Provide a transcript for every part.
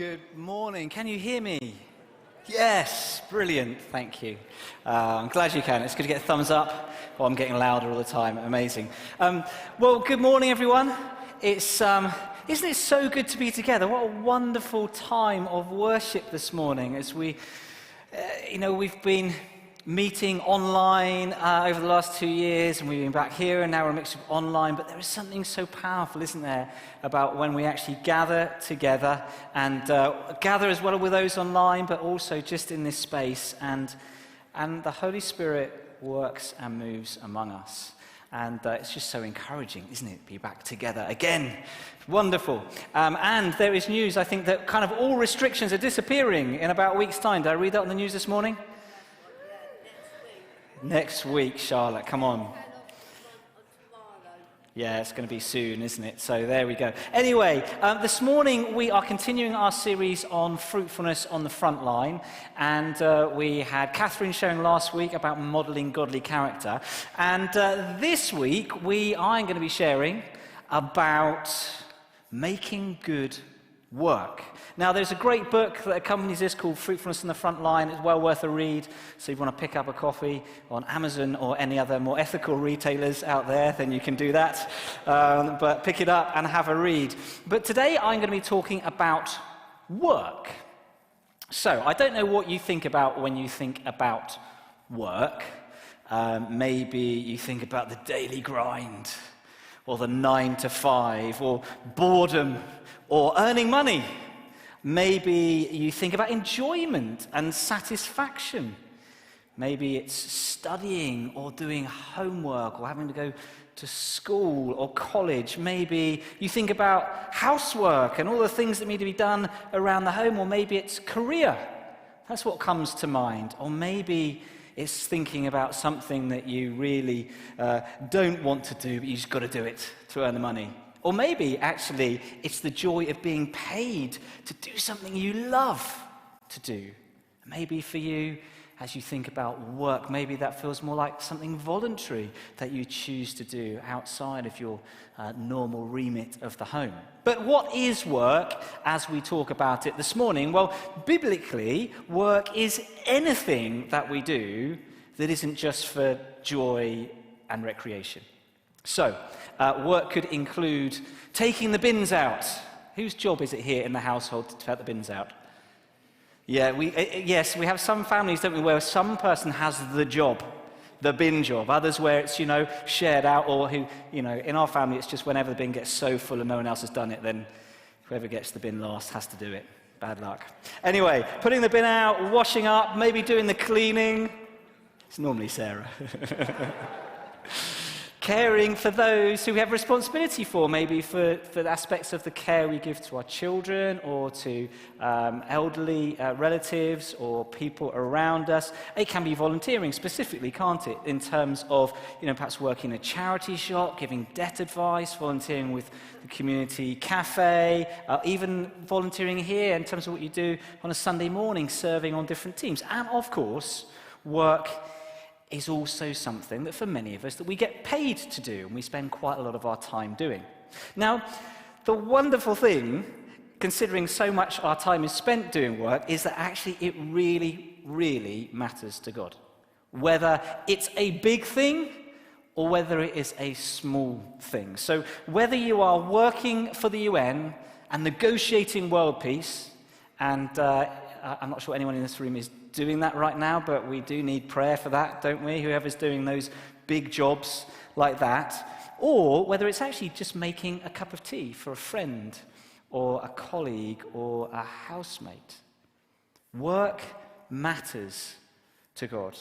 Good morning. Can you hear me? Yes, brilliant. Thank you. I'm glad you can. It's good to get a thumbs up. Well, I'm getting louder all the time. Amazing. Well, good morning, everyone. Isn't it so good to be together? What a wonderful time of worship this morning as we've been meeting online over the last 2 years, and we've been back here, and now we're a mix of online, but there is something so powerful, isn't there, about when we actually gather together and gather as well with those online, but also just in this space, and the Holy Spirit works and moves among us. And it's just so encouraging, isn't it, be back together again. Wonderful. And there is news, I think, that kind of all restrictions are disappearing in about a week's time. Did I read that on the news this morning? Next week, Charlotte, come on. Yeah, it's going to be soon, isn't it? So there we go. Anyway, this morning we are continuing our series on fruitfulness on the front line. And we had Catherine sharing last week about modelling godly character. And this week I'm going to be sharing about making good work. Now, there's a great book that accompanies this called Fruitfulness on the Front Line. It's well worth a read. So if you want to pick up a copy on Amazon or any other more ethical retailers out there, then you can do that. But pick it up and have a read. But today I'm going to be talking about work. So I don't know what you think about when you think about work. Maybe you think about the daily grind, or the 9 to 5, or boredom, or earning money. Maybe you think about enjoyment and satisfaction. Maybe it's studying or doing homework or having to go to school or college. Maybe you think about housework and all the things that need to be done around the home. Or maybe it's career. That's what comes to mind. Or maybe it's thinking about something that you really don't want to do, but you just got to do it to earn the money. Or maybe, actually, it's the joy of being paid to do something you love to do. Maybe for you, as you think about work, maybe that feels more like something voluntary that you choose to do outside of your normal remit of the home. But what is work as we talk about it this morning? Well, biblically, work is anything that we do that isn't just for joy and recreation. So, work could include taking the bins out. Whose job is it here in the household to take the bins out? Yeah, yes, we have some families, don't we, where some person has the job, the bin job. Others where it's, shared out, or who, in our family it's just whenever the bin gets so full and no one else has done it, then whoever gets the bin last has to do it. Bad luck. Anyway, putting the bin out, washing up, maybe doing the cleaning. It's normally Sarah. Caring for those who we have responsibility for, maybe for the aspects of the care we give to our children or to elderly relatives or people around us. It can be volunteering specifically, can't it, in terms of perhaps working in a charity shop, giving debt advice, volunteering with the community cafe, even volunteering here in terms of what you do on a Sunday morning, serving on different teams. And of course, work is also something that for many of us that we get paid to do, and we spend quite a lot of our time doing. Now, the wonderful thing, considering so much our time is spent doing work, is that actually it really, really matters to God. Whether it's a big thing or whether it is a small thing. So whether you are working for the UN and negotiating world peace, and I'm not sure anyone in this room is doing that right now, but we do need prayer for that, don't we? Whoever's doing those big jobs like that. Or whether it's actually just making a cup of tea for a friend or a colleague or a housemate. Work matters to God.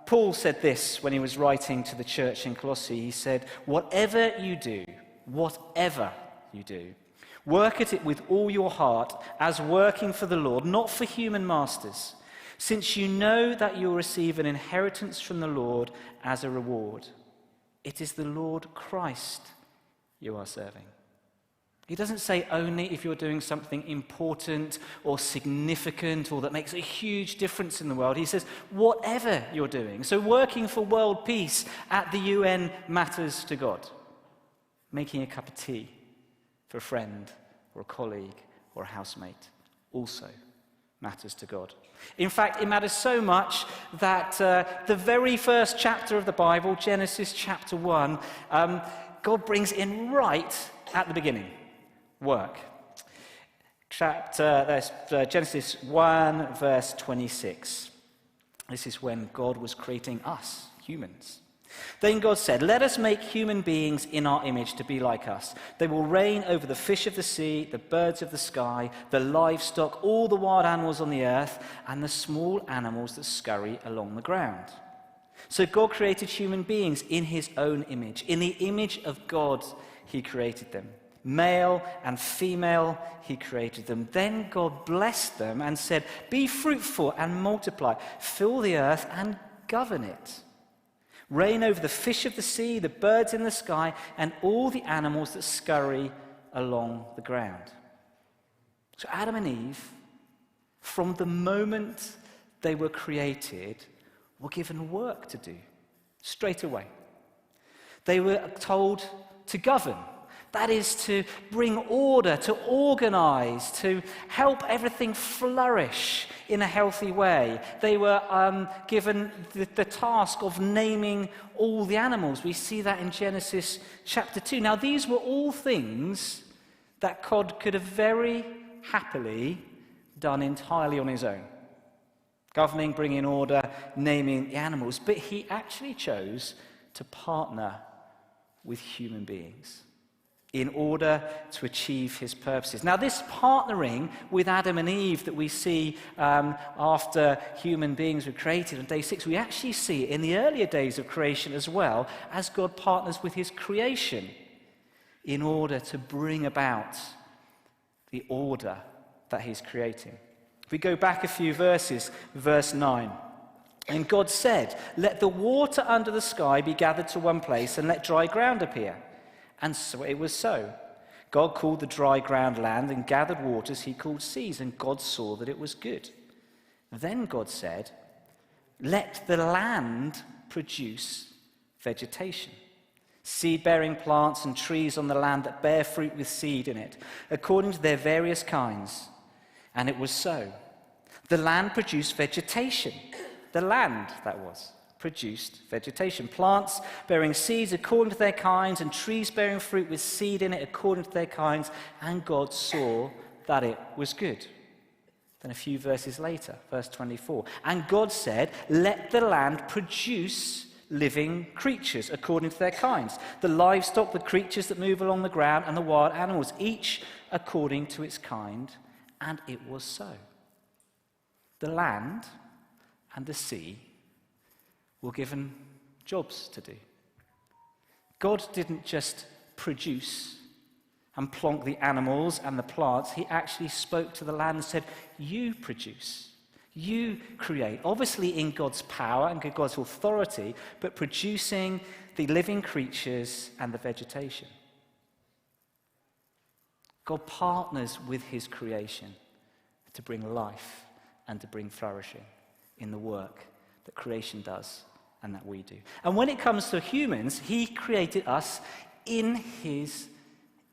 Paul said this when he was writing to the church in Colossae. He said, whatever you do, work at it with all your heart as working for the Lord, not for human masters, since you know that you'll receive an inheritance from the Lord as a reward. It is the Lord Christ you are serving. He doesn't say only if you're doing something important or significant or that makes a huge difference in the world. He says whatever you're doing. So working for world peace at the UN matters to God. Making a cup of tea for a friend or a colleague or a housemate also matters to God. In fact, it matters so much that the very first chapter of the Bible, Genesis chapter 1, God brings in right at the beginning, work. Genesis 1, verse 26. This is when God was creating us, humans. Then God said, "Let us make human beings in our image to be like us. They will reign over the fish of the sea, the birds of the sky, the livestock, all the wild animals on the earth, and the small animals that scurry along the ground." So God created human beings in his own image. In the image of God, he created them. Male and female, he created them. Then God blessed them and said, "Be fruitful and multiply, fill the earth and govern it. Reign over the fish of the sea, the birds in the sky, and all the animals that scurry along the ground." So Adam and Eve, from the moment they were created, were given work to do straight away. They were told to govern. That is, to bring order, to organize, to help everything flourish in a healthy way. They were given the task of naming all the animals. We see that in Genesis chapter 2. Now, these were all things that God could have very happily done entirely on his own. Governing, bringing order, naming the animals. But he actually chose to partner with human beings in order to achieve his purposes. Now, this partnering with Adam and Eve that we see after human beings were created on day 6, we actually see it in the earlier days of creation as well, as God partners with his creation in order to bring about the order that he's creating. If we go back a few verses, verse 9. "And God said, 'Let the water under the sky be gathered to one place, and let dry ground appear.' And so it was so. God called the dry ground land, and gathered waters he called seas, and God saw that it was good. Then God said, 'Let the land produce vegetation, seed-bearing plants and trees on the land that bear fruit with seed in it, according to their various kinds.' And it was so. The land produced vegetation." The land, that was, produced vegetation. "Plants bearing seeds according to their kinds, and trees bearing fruit with seed in it according to their kinds. And God saw that it was good." Then a few verses later, verse 24. "And God said, 'Let the land produce living creatures according to their kinds, the livestock, the creatures that move along the ground, and the wild animals, each according to its kind.' And it was so." The land and the sea were given jobs to do. God didn't just produce and plonk the animals and the plants. He actually spoke to the land and said, "You produce, you create." Obviously in God's power and God's authority, but producing the living creatures and the vegetation. God partners with his creation to bring life and to bring flourishing in the work that creation does and that we do. And when it comes to humans, he created us in his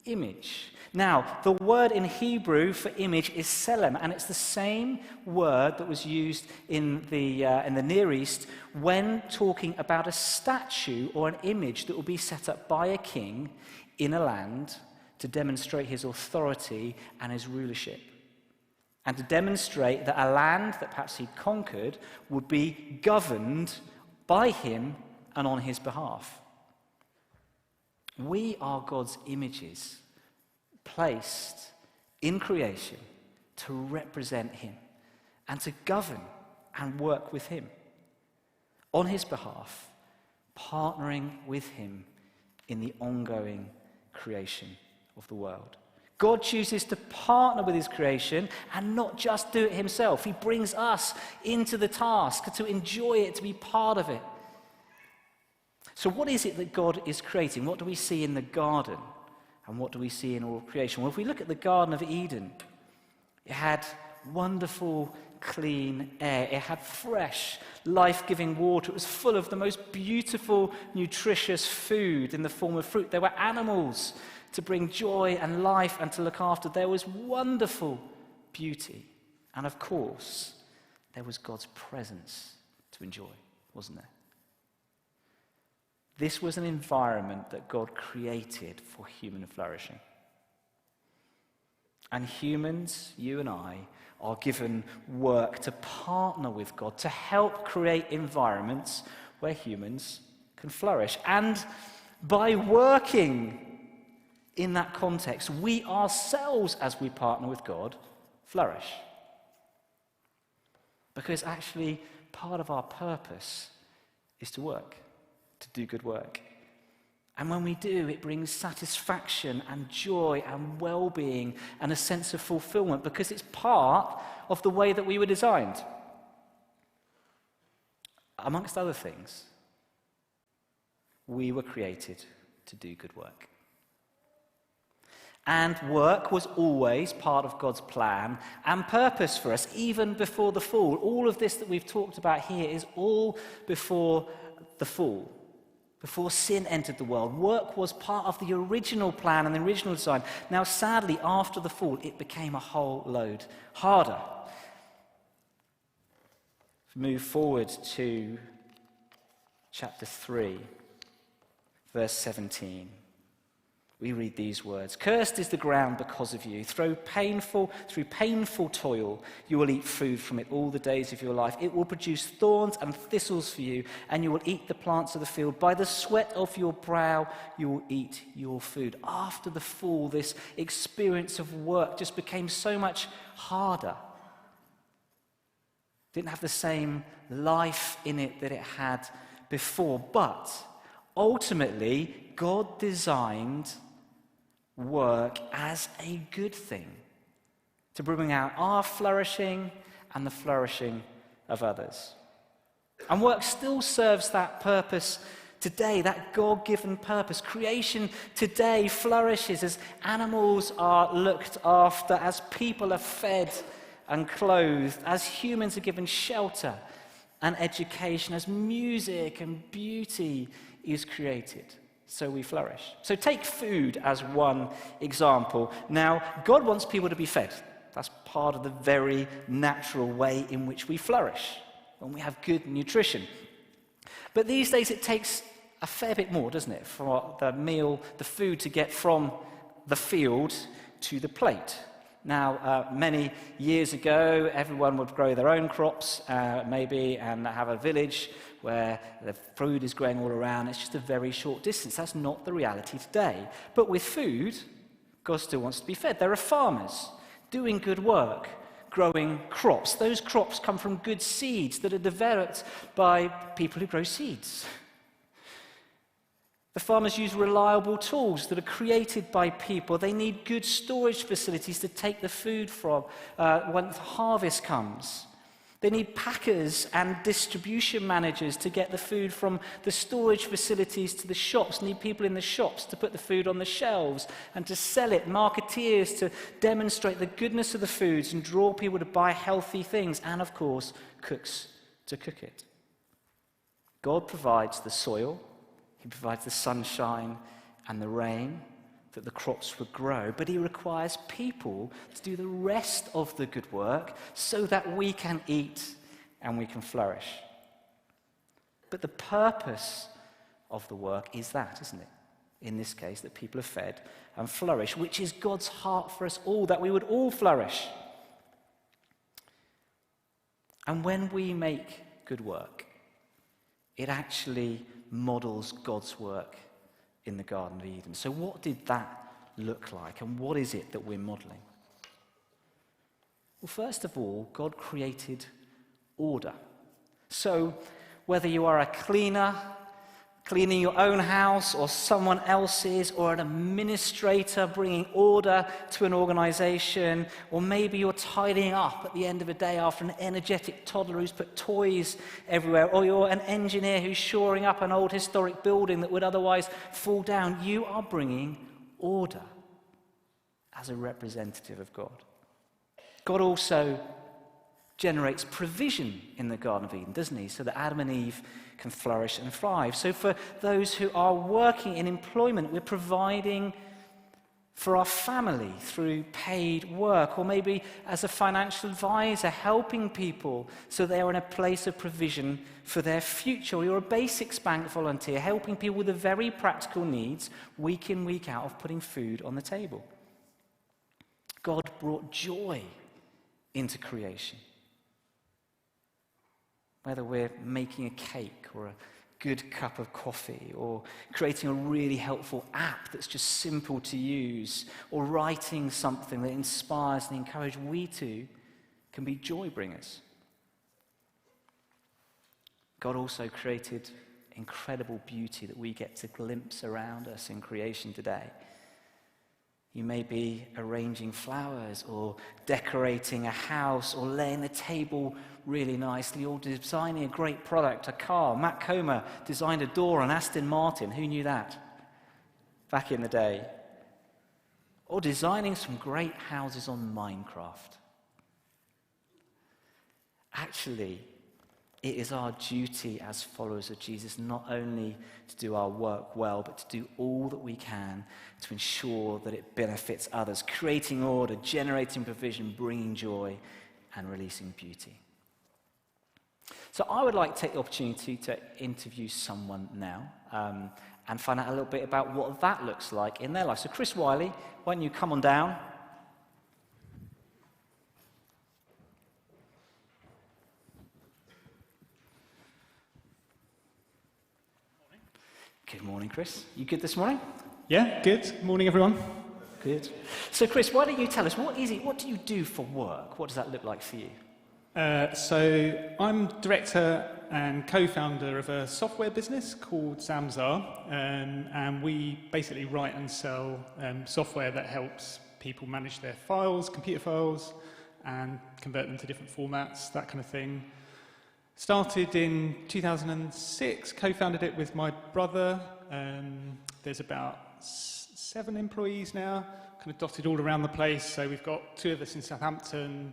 image. Now, the word in Hebrew for image is selem, and it's the same word that was used in the Near East when talking about a statue or an image that will be set up by a king in a land to demonstrate his authority and his rulership, and to demonstrate that a land that perhaps he conquered would be governed by him and on his behalf. We are God's images, placed in creation to represent him and to govern and work with him on his behalf, partnering with him in the ongoing creation of the world. God chooses to partner with his creation and not just do it himself. He brings us into the task to enjoy it, to be part of it. So what is it that God is creating? What do we see in the garden? And what do we see in all creation? Well, if we look at the Garden of Eden, it had wonderful, clean air. It had fresh, life-giving water. It was full of the most beautiful, nutritious food in the form of fruit. There were animals to bring joy and life and to look after. There was wonderful beauty. And of course, there was God's presence to enjoy, wasn't there? This was an environment that God created for human flourishing. And humans, you and I, are given work to partner with God, to help create environments where humans can flourish. And by working in that context, we ourselves, as we partner with God, flourish. Because actually, part of our purpose is to work, to do good work. And when we do, it brings satisfaction and joy and well-being and a sense of fulfillment because it's part of the way that we were designed. Amongst other things, we were created to do good work. And work was always part of God's plan and purpose for us, even before the fall. All of this that we've talked about here is all before the fall. Before sin entered the world, work was part of the original plan and the original design. Now, sadly, after the fall, it became a whole load harder. Move forward to chapter 3, verse 17. We read these words. Cursed is the ground because of you. Through painful toil, you will eat food from it all the days of your life. It will produce thorns and thistles for you, and you will eat the plants of the field. By the sweat of your brow, you will eat your food. After the fall, this experience of work just became so much harder. Didn't have the same life in it that it had before. But ultimately, God designed work as a good thing to bring out our flourishing and the flourishing of others. And work still serves that purpose today, that God-given purpose. Creation today flourishes as animals are looked after, as people are fed and clothed, as humans are given shelter and education, as music and beauty is created. So we flourish. So take food as one example. Now, God wants people to be fed. That's part of the very natural way in which we flourish, when we have good nutrition. But these days it takes a fair bit more, doesn't it, for the food to get from the field to the plate. Now, many years ago, everyone would grow their own crops, maybe, and have a village where the food is growing all around. It's just a very short distance. That's not the reality today. But with food, God still wants to be fed. There are farmers doing good work, growing crops. Those crops come from good seeds that are developed by people who grow seeds. The farmers use reliable tools that are created by people. They need good storage facilities to take the food from when the harvest comes. They need packers and distribution managers to get the food from the storage facilities to the shops. Need people in the shops to put the food on the shelves and to sell it. Marketeers to demonstrate the goodness of the foods and draw people to buy healthy things. And, of course, cooks to cook it. God provides the soil. He provides the sunshine and the rain that the crops would grow, but he requires people to do the rest of the good work so that we can eat and we can flourish. But the purpose of the work is that, isn't it? In this case, that people are fed and flourish, which is God's heart for us all, that we would all flourish. And when we make good work, it actually models God's work in the Garden of Eden. So what did that look like, and what is it that we're modeling? Well, first of all, God created order. So whether you are a cleaner, cleaning your own house or someone else's, or an administrator bringing order to an organization, or maybe you're tidying up at the end of a day after an energetic toddler who's put toys everywhere, or you're an engineer who's shoring up an old historic building that would otherwise fall down, you are bringing order as a representative of God. God also generates provision in the Garden of Eden, doesn't he? So that Adam and Eve can flourish and thrive. So for those who are working in employment, we're providing For our family through paid work, or maybe as a financial advisor, helping people so they're in a place of provision for their future. Or you're a basics bank volunteer, helping people with the very practical needs, week in, week out, of putting food on the table. God brought joy into creation. Whether we're making a cake or a good cup of coffee, or creating a really helpful app that's just simple to use, or writing something that inspires and encourages, we too can be joy bringers. God also created incredible beauty that we get to glimpse around us in creation today. You may be arranging flowers, or decorating a house, or laying the table really nicely, or designing a great product, a car. Matt Comer designed a door on Aston Martin. Who knew that back in the day? Or designing some great houses on Minecraft. Actually, it is our duty as followers of Jesus not only to do our work well, but to do all that we can to ensure that it benefits others, creating order, generating provision, bringing joy, and releasing beauty. So I would like to take the opportunity to interview someone now and find out a little bit about what that looks like in their life. So Chris Wiley, why don't you come on down? Good morning, Chris. You good this morning? Yeah, good. Morning, everyone. Good. So, Chris, why don't you tell us, what is it? What do you do for work? What does that look like for you? So I'm director and co-founder of a software business called Zamzar, and we basically write and sell software that helps people manage their files, computer files, and convert them to different formats, that kind of thing. Started in 2006, co-founded it with my brother. There's about 7 employees now, kind of dotted all around the place. So we've got 2 of us in Southampton,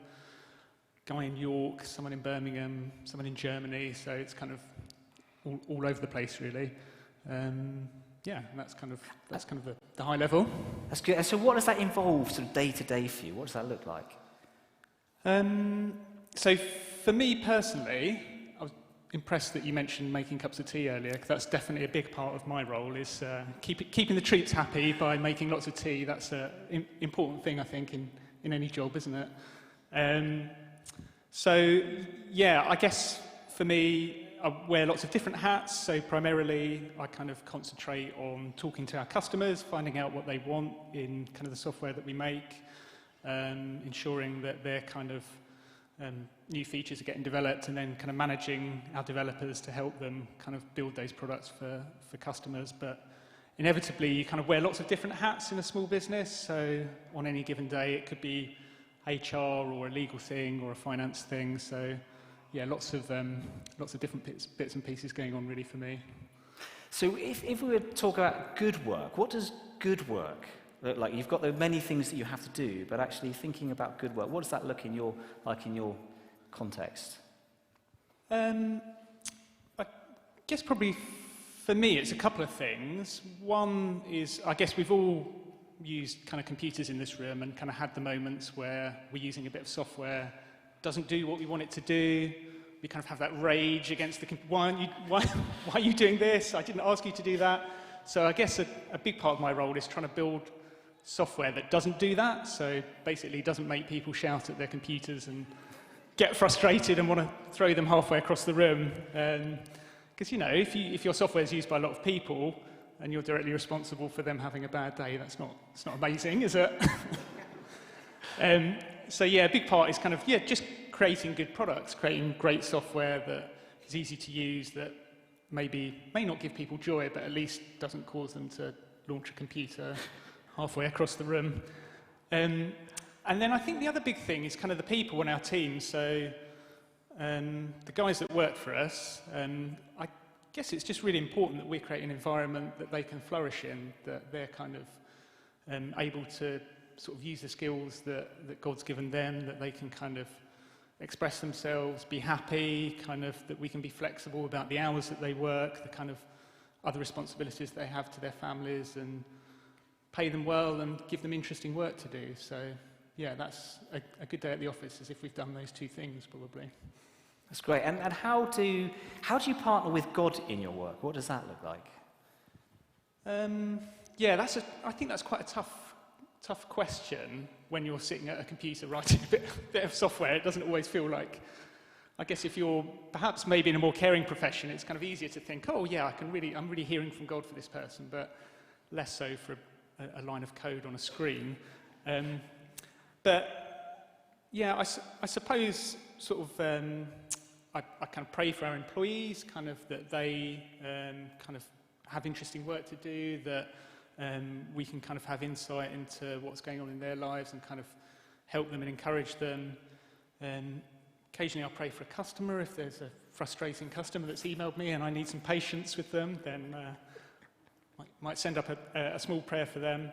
a guy in York, someone in Birmingham, someone in Germany. So it's kind of all over the place, really. Yeah, and that's kind of the high level. That's good. And so what does that involve sort of day to day for you? What does that look like? So for me personally, I was impressed that you mentioned making cups of tea earlier, because that's definitely a big part of my role, is keeping the troops happy by making lots of tea. That's an important thing, I think, in any job, isn't it? So, yeah, I guess for me, I wear lots of different hats. So primarily, I kind of concentrate on talking to our customers, finding out what they want in kind of the software that we make, ensuring that they're kind of new features are getting developed, and then kind of managing our developers to help them kind of build those products for customers. But inevitably, you kind of wear lots of different hats in a small business. So on any given day, it could be HR or a legal thing or a finance thing. So yeah, lots of different bits and pieces going on really for me. So if we were to talk about good work, what does good work look like? You've got the many things that you have to do, but actually thinking about good work, what does that look in your context? I guess probably for me it's a couple of things. One is, I guess we've all used kind of computers in this room and kind of had the moments where we're using a bit of software, doesn't do what we want it to do. We kind of have that rage against the why are you doing this? I didn't ask you to do that. So I guess a big part of my role is trying to build software that doesn't do that. So basically doesn't make people shout at their computers and get frustrated and want to throw them halfway across the room. Because, you know, if your software is used by a lot of people and you're directly responsible for them having a bad day, it's not amazing, is it? So yeah, a big part is kind of, just creating good products, creating great software that is easy to use, that may not give people joy, but at least doesn't cause them to launch a computer halfway across the room. And then I think the other big thing is kind of the people on our team. So the guys that work for us, I guess it's just really important that we create an environment that they can flourish in, that they're kind of able to sort of use the skills that God's given them, that they can kind of express themselves, be happy, kind of that we can be flexible about the hours that they work, the kind of other responsibilities they have to their families, and pay them well and give them interesting work to do. So, yeah, that's a good day at the office, as if we've done those two things, probably. That's great. And how do you partner with God in your work? What does that look like? Yeah, I think that's quite a tough question when you're sitting at a computer writing a bit of software. It doesn't always feel like, I guess if you're perhaps maybe in a more caring profession, it's kind of easier to think, oh yeah, I'm really hearing from God for this person, but less so for a line of code on a screen. But yeah, I suppose sort of I kind of pray for our employees, kind of that they kind of have interesting work to do, that we can kind of have insight into what's going on in their lives and kind of help them and encourage them. Occasionally I'll pray for a customer. If there's a frustrating customer that's emailed me and I need some patience with them, then might send up a small prayer for them.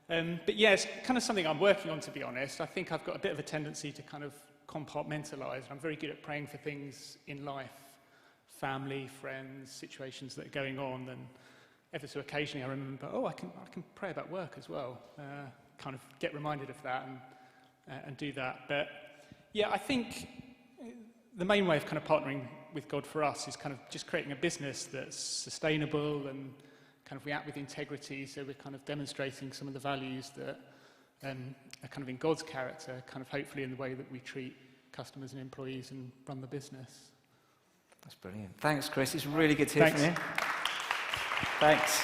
But yeah, it's kind of something I'm working on, to be honest. I think I've got a bit of a tendency to kind of compartmentalize. I'm very good at praying for things in life, family, friends, situations that are going on, and ever so occasionally I remember, I can pray about work as well. Kind of get reminded of that and do that. But yeah, I think the main way of kind of partnering with God for us is kind of just creating a business that's sustainable and kind of we act with integrity, so we're kind of demonstrating some of the values that are kind of in God's character, kind of hopefully in the way that we treat customers and employees and run the business. That's brilliant. Thanks, Chris. It's really good to hear from you. Thanks.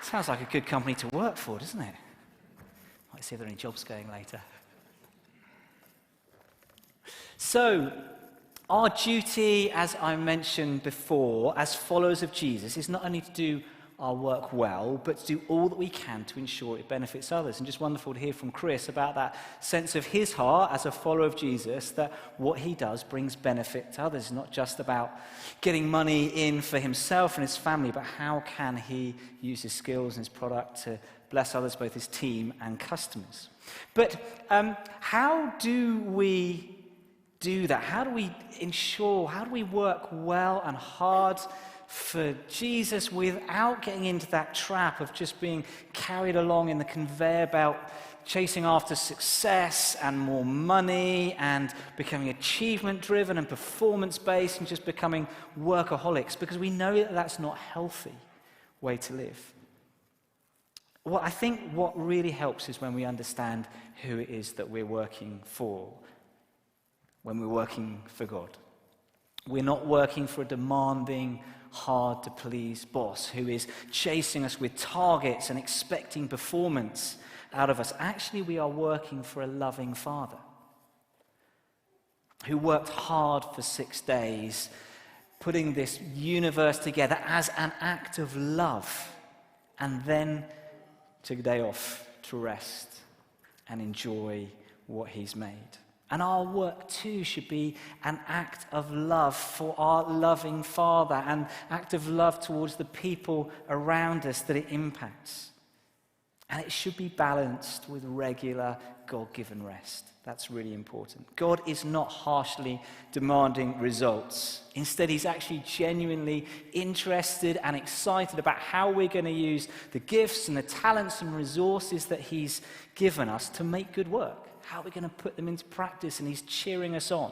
Sounds like a good company to work for, doesn't it? Might see if there are any jobs going later. So, our duty, as I mentioned before, as followers of Jesus, is not only to do our work well, but to do all that we can to ensure it benefits others. And just wonderful to hear from Chris about that sense of his heart as a follower of Jesus, that what he does brings benefit to others. It's not just about getting money in for himself and his family, but how can he use his skills and his product to bless others, both his team and customers. But how do we do that? How do we work well and hard for Jesus without getting into that trap of just being carried along in the conveyor belt, chasing after success and more money and becoming achievement-driven and performance-based and just becoming workaholics? Because we know that that's not a healthy way to live. Well, I think what really helps is when we understand who it is that we're working for, when we're working for God. We're not working for a demanding, hard-to-please boss who is chasing us with targets and expecting performance out of us. Actually, we are working for a loving Father who worked hard for 6 days, putting this universe together as an act of love, and then took a day off to rest and enjoy what he's made. And our work too should be an act of love for our loving Father, an act of love towards the people around us that it impacts. And it should be balanced with regular God-given rest. That's really important. God is not harshly demanding results. Instead, he's actually genuinely interested and excited about how we're going to use the gifts and the talents and resources that he's given us to make good work. How are we going to put them into practice? And he's cheering us on.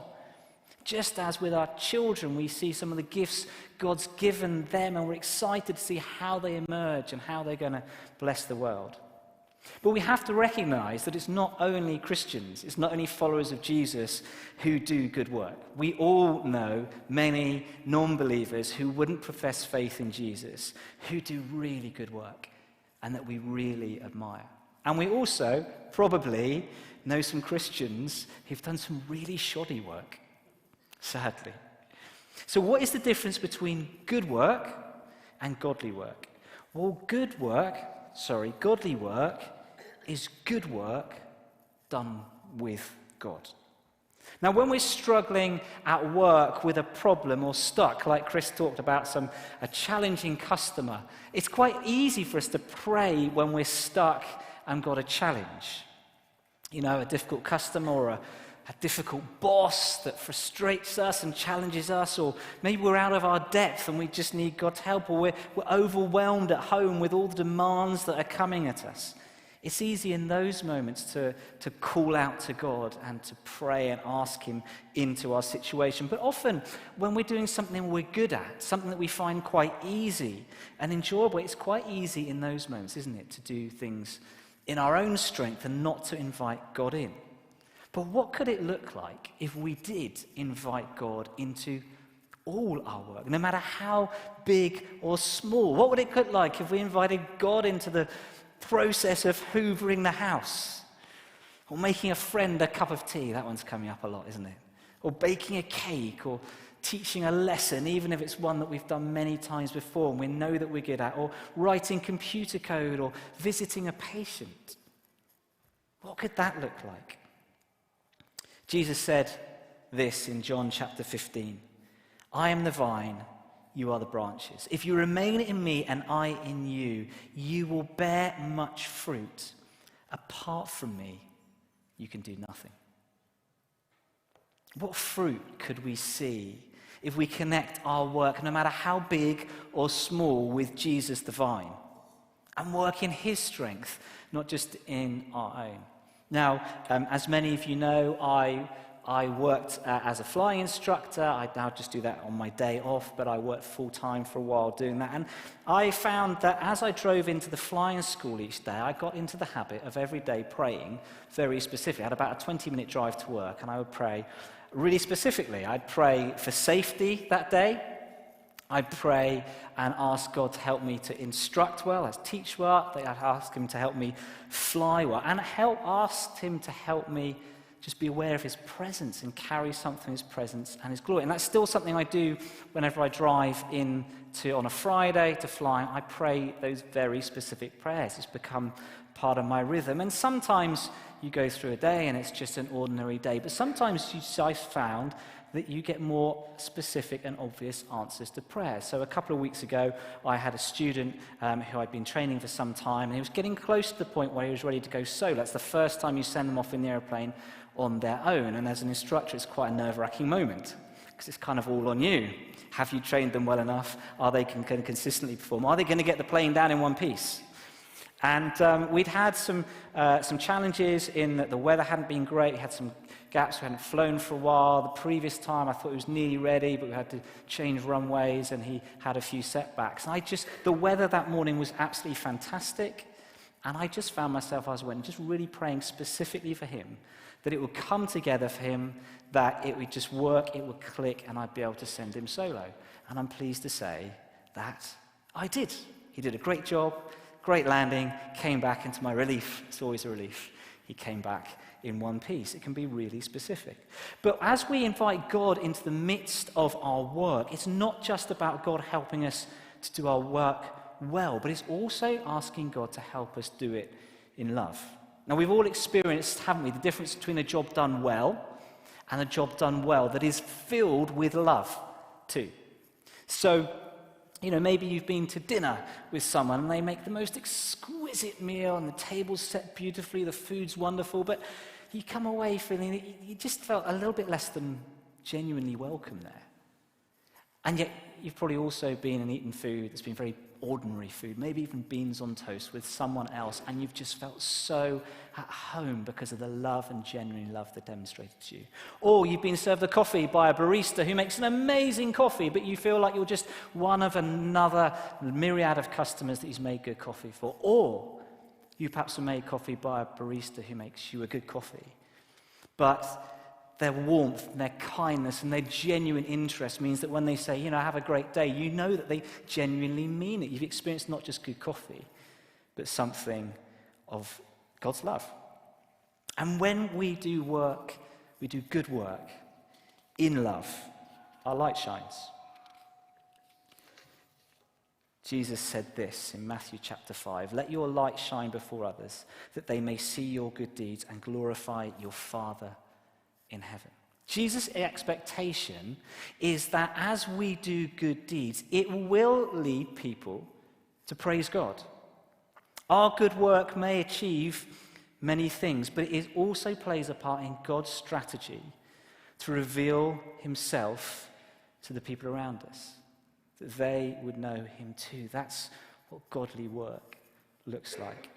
Just as with our children, we see some of the gifts God's given them, and we're excited to see how they emerge and how they're going to bless the world. But we have to recognize that it's not only Christians, it's not only followers of Jesus who do good work. We all know many non-believers who wouldn't profess faith in Jesus, who do really good work and that we really admire. And we also probably know some Christians who've done some really shoddy work, sadly. So what is the difference between good work and godly work? Well, godly work is good work done with God. Now, when we're struggling at work with a problem or stuck, like Chris talked about, a challenging customer, it's quite easy for us to pray when we're stuck and got a challenge. You know, a difficult customer or a difficult boss that frustrates us and challenges us, or maybe we're out of our depth and we just need God's help, or we're overwhelmed at home with all the demands that are coming at us. It's easy in those moments to call out to God and to pray and ask him into our situation. But often when we're doing something we're good at, something that we find quite easy and enjoyable, it's quite easy in those moments, isn't it, to do things in our own strength and not to invite God in. But what could it look like if we did invite God into all our work, no matter how big or small? What would it look like if we invited God into the process of hoovering the house, or making a friend a cup of tea? That one's coming up a lot, isn't it? Or baking a cake, or teaching a lesson, even if it's one that we've done many times before and we know that we're good at, or writing computer code, or visiting a patient. What could that look like? Jesus said this in John chapter 15, "I am the vine, you are the branches. If you remain in me and I in you, you will bear much fruit. Apart from me, you can do nothing." What fruit could we see if we connect our work, no matter how big or small, with Jesus the vine, and work in his strength, not just in our own? Now, as many of you know, I worked as a flying instructor. I now just do that on my day off, but I worked full-time for a while doing that. And I found that as I drove into the flying school each day, I got into the habit of every day praying very specifically. I had about a 20-minute drive to work, and I would pray really specifically. I'd pray for safety that day. I'd pray and ask God to help me to instruct well, teach well. I'd ask him to help me fly well, and asked him to help me just be aware of his presence and carry something of his presence and his glory. And that's still something I do whenever I drive on a Friday to fly. I pray those very specific prayers. It's become part of my rhythm. And sometimes you go through a day and it's just an ordinary day. But sometimes I've found that you get more specific and obvious answers to prayer. So a couple of weeks ago, I had a student who I'd been training for some time, and he was getting close to the point where he was ready to go solo. That's the first time you send them off in the airplane on their own. And as an instructor, it's quite a nerve-wracking moment, because it's kind of all on you. Have you trained them well enough? Are they going to consistently perform? Are they going to get the plane down in one piece? And we'd had some challenges in that the weather hadn't been great. We had some gaps. We hadn't flown for a while. The previous time, I thought he was nearly ready, but we had to change runways, and he had a few setbacks. And the weather that morning was absolutely fantastic, and I just found myself, as I went, just really praying specifically for him, that it would come together for him, that it would just work, it would click, and I'd be able to send him solo. And I'm pleased to say that I did. He did a great job, great landing, came back, into my relief, it's always a relief, he came back in one piece. It can be really specific. But as we invite God into the midst of our work, it's not just about God helping us to do our work well, but it's also asking God to help us do it in love. Now, we've all experienced, haven't we, the difference between a job done well and a job done well that is filled with love too. So, maybe you've been to dinner with someone and they make the most exquisite meal and the table's set beautifully, the food's wonderful, but you come away feeling you just felt a little bit less than genuinely welcome there. And yet you've probably also been and eaten food that's been very ordinary food, maybe even beans on toast with someone else, and you've just felt so at home because of the love and genuine love that demonstrated to you. Or you've been served a coffee by a barista who makes an amazing coffee, but you feel like you're just one of another myriad of customers that he's made good coffee for. Or you perhaps were made coffee by a barista who makes you a good coffee, but their warmth and their kindness and their genuine interest means that when they say, have a great day, you know that they genuinely mean it. You've experienced not just good coffee, but something of God's love. And when we do work, we do good work in love, our light shines. Jesus said this in Matthew chapter 5, "Let your light shine before others, that they may see your good deeds and glorify your Father in heaven." Jesus' expectation is that as we do good deeds, it will lead people to praise God. Our good work may achieve many things, but it also plays a part in God's strategy to reveal himself to the people around us, that they would know him too. That's what godly work looks like.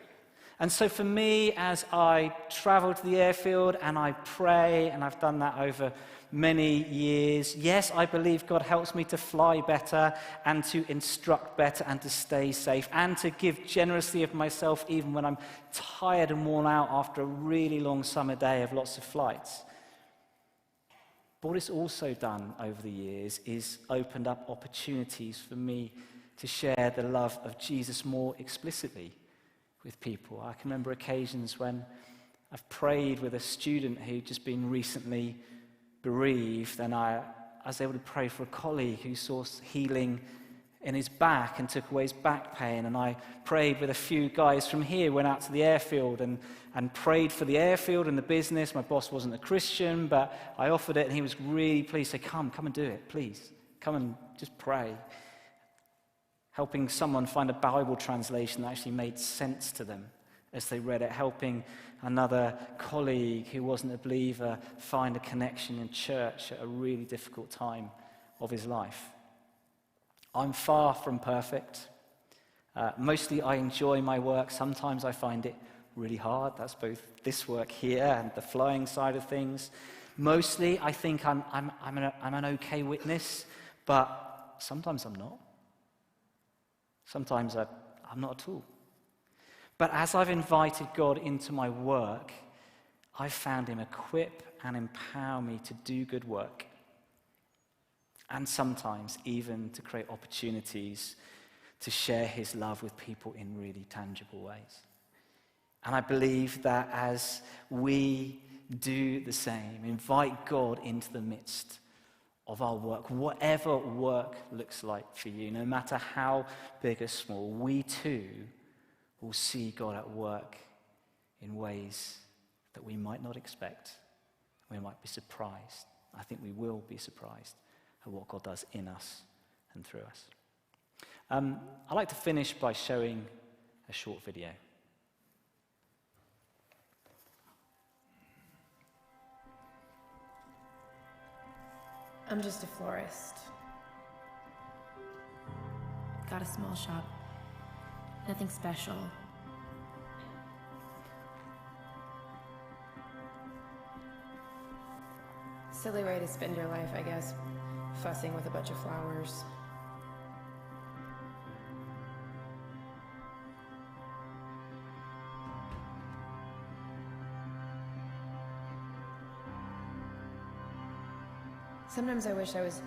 And so for me, as I travel to the airfield and I pray, and I've done that over many years, yes, I believe God helps me to fly better and to instruct better and to stay safe and to give generously of myself even when I'm tired and worn out after a really long summer day of lots of flights. But what it's also done over the years is opened up opportunities for me to share the love of Jesus more explicitly with people. I can remember occasions when I've prayed with a student who'd just been recently bereaved, and I was able to pray for a colleague who saw healing in his back and took away his back pain. And I prayed with a few guys from here, went out to the airfield and prayed for the airfield and the business. My boss wasn't a Christian, but I offered it, and he was really pleased to say, come and do it, please. Come and just pray. Helping someone find a Bible translation that actually made sense to them as they read it. Helping another colleague who wasn't a believer find a connection in church at a really difficult time of his life. I'm far from perfect. Mostly I enjoy my work. Sometimes I find it really hard. That's both this work here and the flying side of things. Mostly I think I'm an okay witness, but sometimes I'm not. Sometimes I'm not at all. But as I've invited God into my work, I've found him equip and empower me to do good work. And sometimes even to create opportunities to share his love with people in really tangible ways. And I believe that as we do the same, invite God into the midst of our work, whatever work looks like for you, no matter how big or small, we too will see God at work in ways that we might not expect. We might be surprised. I think we will be surprised at what God does in us and through us. I'd like to finish by showing a short video. I'm just a florist. Got a small shop. Nothing special. Silly way to spend your life, I guess. Fussing with a bunch of flowers. Sometimes I wish I was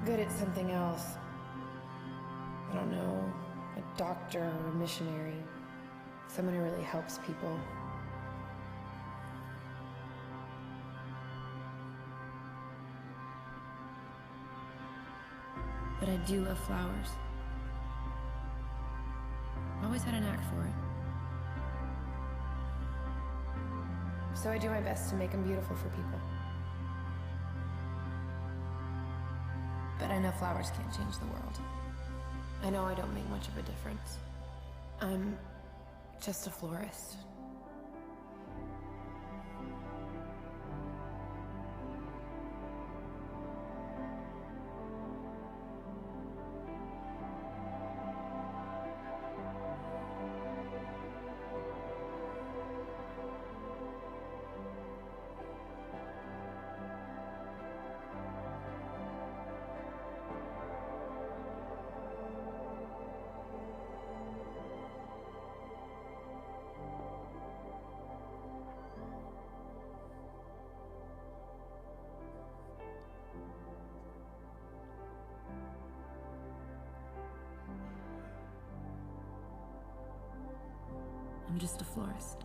good at something else. I don't know, a doctor or a missionary. Someone who really helps people. But I do love flowers. I've always had a knack for it. So I do my best to make them beautiful for people. But I know flowers can't change the world. I know I don't make much of a difference. I'm just a florist. I'm just a florist.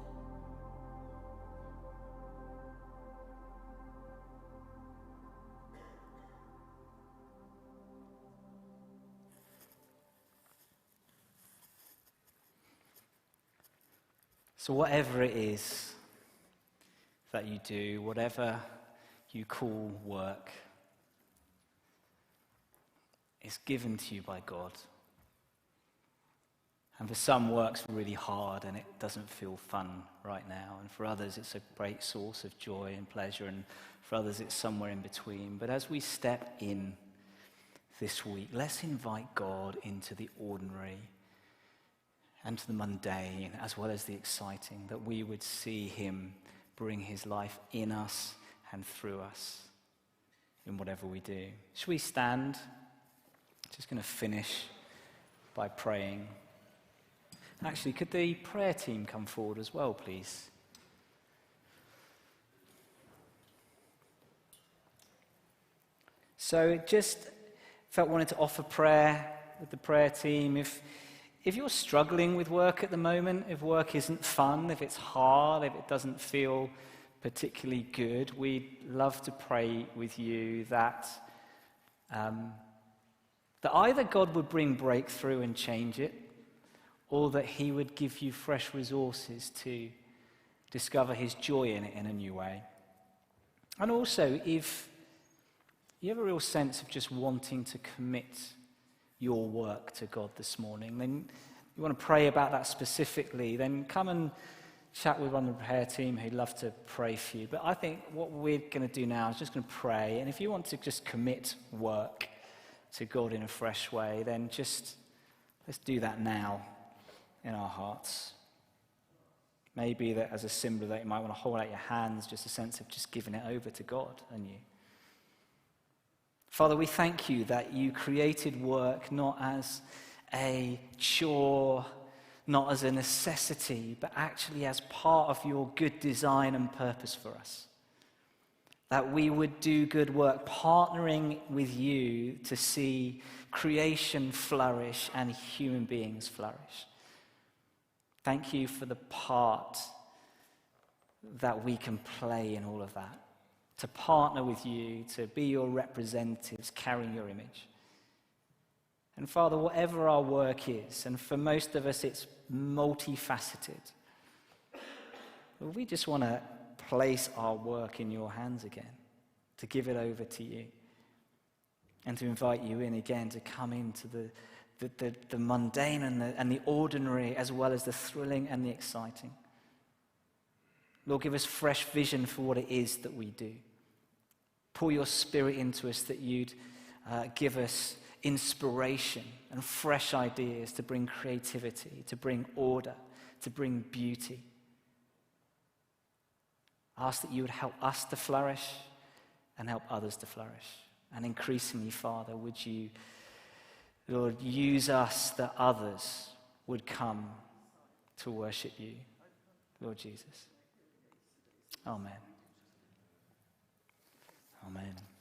So whatever it is that you do, whatever you call work, is given to you by God. And for some, work's really hard and it doesn't feel fun right now. And for others, it's a great source of joy and pleasure. And for others, it's somewhere in between. But as we step in this week, let's invite God into the ordinary and to the mundane, as well as the exciting, that we would see him bring his life in us and through us in whatever we do. Shall we stand? Just going to finish by praying. Actually, could the prayer team come forward as well, please? So just wanted to offer prayer with the prayer team. If you're struggling with work at the moment, if work isn't fun, if it's hard, if it doesn't feel particularly good, we'd love to pray with you that either God would bring breakthrough and change it, or that he would give you fresh resources to discover his joy in it in a new way. And also, if you have a real sense of just wanting to commit your work to God this morning, then you want to pray about that specifically, then come and chat with one of the prayer team who'd love to pray for you. But I think what we're going to do now is just going to pray. And if you want to just commit work to God in a fresh way, then just let's do that now in our hearts. Maybe that as a symbol that you might want to hold out your hands, just a sense of just giving it over to God and you. Father, we thank you that you created work not as a chore, not as a necessity, but actually as part of your good design and purpose for us. That we would do good work, partnering with you to see creation flourish and human beings flourish. Thank you for the part that we can play in all of that. To partner with you, to be your representatives, carrying your image. And Father, whatever our work is, and for most of us it's multifaceted, we just want to place our work in your hands again, to give it over to you, and to invite you in again to come into the mundane and the ordinary, as well as the thrilling and the exciting. Lord, give us fresh vision for what it is that we do. Pour your Spirit into us that you'd give us inspiration and fresh ideas to bring creativity, to bring order, to bring beauty. Ask that you would help us to flourish and help others to flourish. And increasingly, Father, would you, Lord, use us that others would come to worship you, Lord Jesus. Amen. Amen.